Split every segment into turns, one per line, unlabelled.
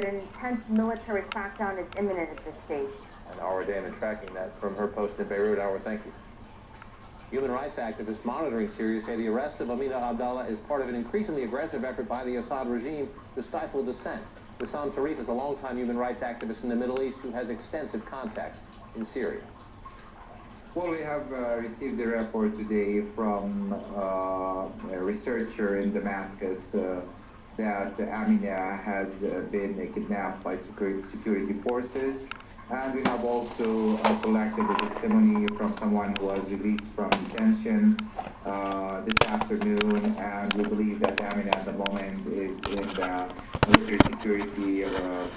An intense military crackdown is imminent at this stage.
And Aura Dana tracking that from her post in Beirut. Aura, thank you. Human rights activists monitoring Syria say the arrest of Amina Abdallah is part of an increasingly aggressive effort by the Assad regime to stifle dissent. Wissam Tarif is a longtime human rights activist in the Middle East who has extensive contacts in Syria.
Well, we have received a report today from a researcher in Damascus that Amina has been kidnapped by security forces. And we have also collected a testimony from someone who was released from detention this afternoon. And we believe that Amina at the moment is in the military security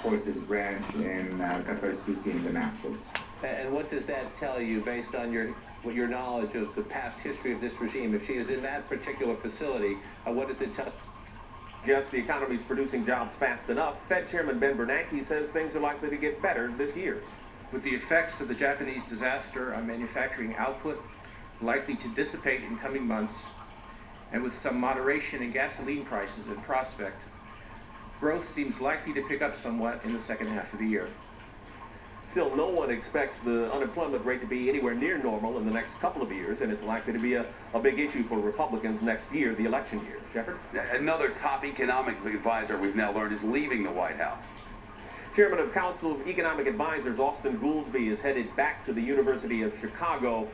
forces branch in Qatar City in Damascus.
And what does that tell you based on your knowledge of the past history of this regime? If she is in that particular facility, what does it tell?
Yes, the economy is producing jobs fast enough. Fed Chairman Ben Bernanke says things are likely to get better this year.
With the effects of the Japanese disaster on manufacturing output likely to dissipate in coming months, and with some moderation in gasoline prices in prospect, growth seems likely to pick up somewhat in the second half of the year.
Still, no one expects the unemployment rate to be anywhere near normal in the next couple of years, and it's likely to be a big issue for Republicans next year, the election year. Shepard?
Another top economic advisor we've now learned is leaving the White House.
Chairman of Council of Economic Advisors Austin Goolsbee is headed back to the University of Chicago.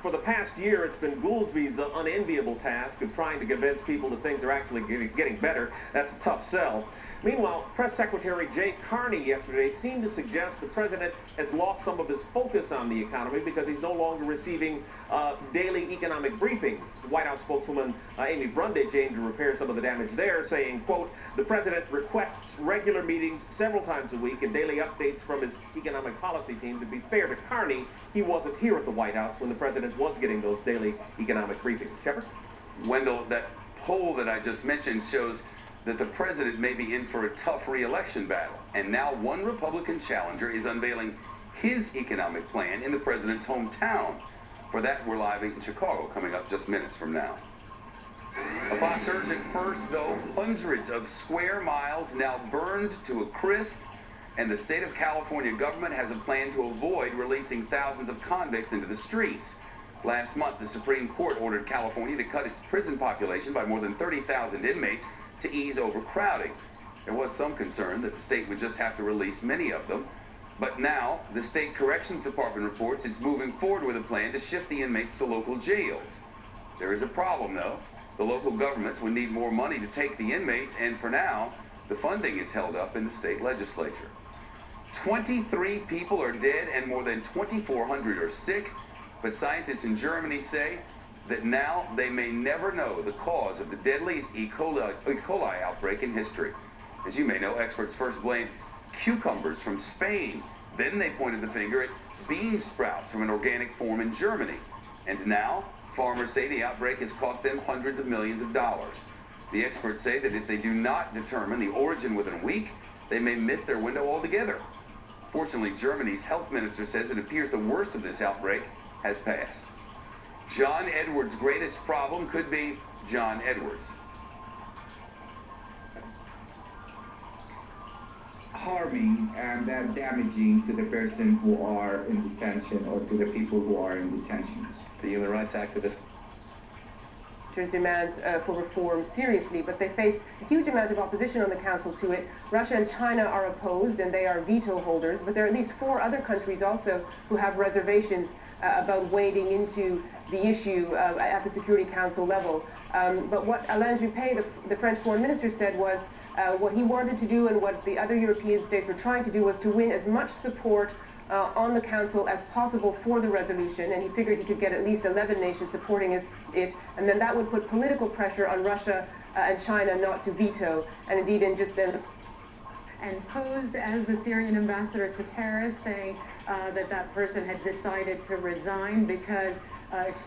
For the past year, it's been Goolsbee's unenviable task of trying to convince people that things are actually getting better. That's a tough sell. Meanwhile, Press Secretary Jay Carney yesterday seemed to suggest the president has lost some of his focus on the economy because he's no longer receiving daily economic briefings. White House spokeswoman Amy Brundage aimed to repair some of the damage there, saying, quote, the president requests regular meetings several times a week and daily updates from his economic policy team. To be fair to Carney, he wasn't here at the White House when the president was getting those daily economic briefings. Shepard?
Wendell, that poll that I just mentioned shows that the president may be in for a tough re-election battle. And now one Republican challenger is unveiling his economic plan in the president's hometown. For that, we're live in Chicago, coming up just minutes from now. A Fox urgent first, though, hundreds of square miles now burned to a crisp, and the state of California government has a plan to avoid releasing thousands of convicts into the streets. Last month, the Supreme Court ordered California to cut its prison population by more than 30,000 inmates to ease overcrowding. There was some concern that the state would just have to release many of them, but now the state corrections department reports it's moving forward with a plan to shift the inmates to local jails. There is a problem, though. The local governments would need more money to take the inmates, and for now, the funding is held up in the state legislature. 23 people are dead and more than 2,400 are sick, but scientists in Germany say that now they may never know the cause of the deadliest E. coli outbreak in history. As you may know, experts first blamed cucumbers from Spain. Then they pointed the finger at bean sprouts from an organic farm in Germany. And now, farmers say the outbreak has cost them hundreds of millions of dollars. The experts say that if they do not determine the origin within a week, they may miss their window altogether. Fortunately, Germany's health minister says it appears the worst of this outbreak has passed. John Edwards' greatest problem could be John Edwards.
Harming and damaging to the person who are in detention or to the people who are in detention.
The human rights activist
Demands for reform seriously, but they face a huge amount of opposition on the council to it. Russia and China are opposed, and they are veto holders, but there are at least 4 other countries also who have reservations about wading into the issue at the Security Council level. But what Alain Juppé, the French foreign minister, said was what he wanted to do and what the other European states were trying to do was to win as much support on the Council as possible for the resolution, and he figured he could get at least 11 nations supporting it, and then that would put political pressure on Russia and China not to veto, and indeed in just then...
And posed as the Syrian ambassador to Paris, saying that person had decided to resign because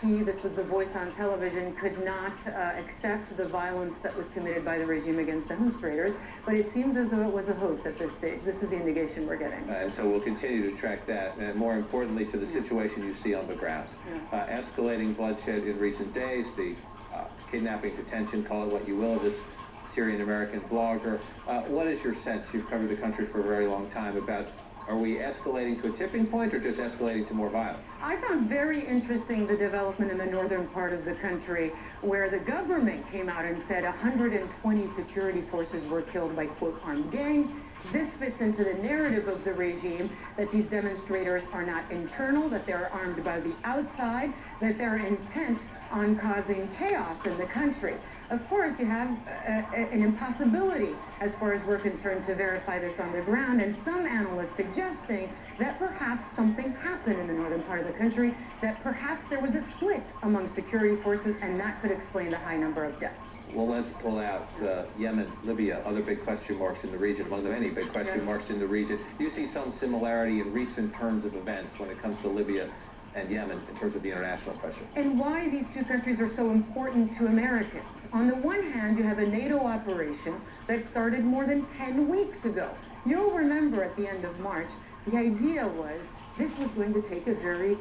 this was the voice on television, could not accept the violence that was committed by the regime against demonstrators. But it seems as though it was a hoax at this stage. This is the indication we're getting.
And so we'll continue to track that, and more importantly to the situation you see on the ground. Escalating bloodshed in recent days, the kidnapping, detention, call it what you will, of this Syrian-American blogger. What is your sense? You've covered the country for a very long time about, are we escalating to a tipping point or just escalating to more violence?
I found very interesting the development in the northern part of the country where the government came out and said 120 security forces were killed by, quote, armed gangs. This fits into the narrative of the regime that these demonstrators are not internal, that they're armed by the outside, that they're intent on causing chaos in the country. Of course, you have an impossibility, as far as we're concerned, to verify this on the ground, and some analysts suggesting that perhaps something happened in the northern part of the country, that perhaps there was a split among security forces, and that could explain the high number of deaths.
Well, let's pull out Yemen, Libya, other big question marks in the region, among the many big question marks in the region. Do you see some similarity in recent turns of events when it comes to Libya and Yemen in terms of the international pressure?
And why these two countries are so important to Americans? On the one hand, you have a NATO operation that started more than 10 weeks ago. You'll remember at the end of March, the idea was this was going to take a very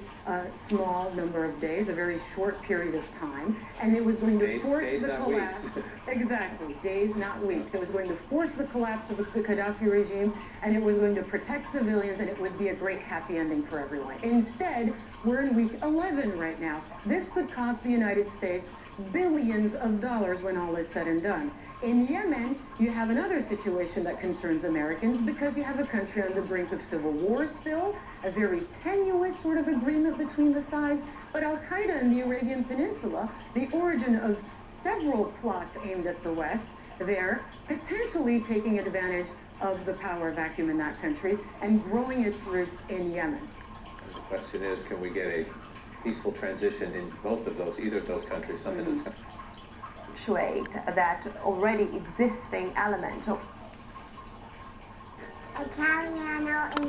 small number of days, a very short period of time, and it was going to force the collapse. Exactly, days, not weeks. It was going to force the collapse of the Gaddafi regime, and it was going to protect civilians, and it would be a great happy ending for everyone. Instead, we're in week 11 right now. This could cost the United States billions of dollars when all is said and done. In Yemen, you have another situation that concerns Americans because you have a country on the brink of civil war still, a very tenuous sort of agreement between the sides, but Al-Qaeda in the Arabian Peninsula, the origin of several plots aimed at the West, there potentially taking advantage of the power vacuum in that country and growing its roots in Yemen.
And the question is, can we get a peaceful transition in both of those, either of those countries, something that's
that already existing element of Italiano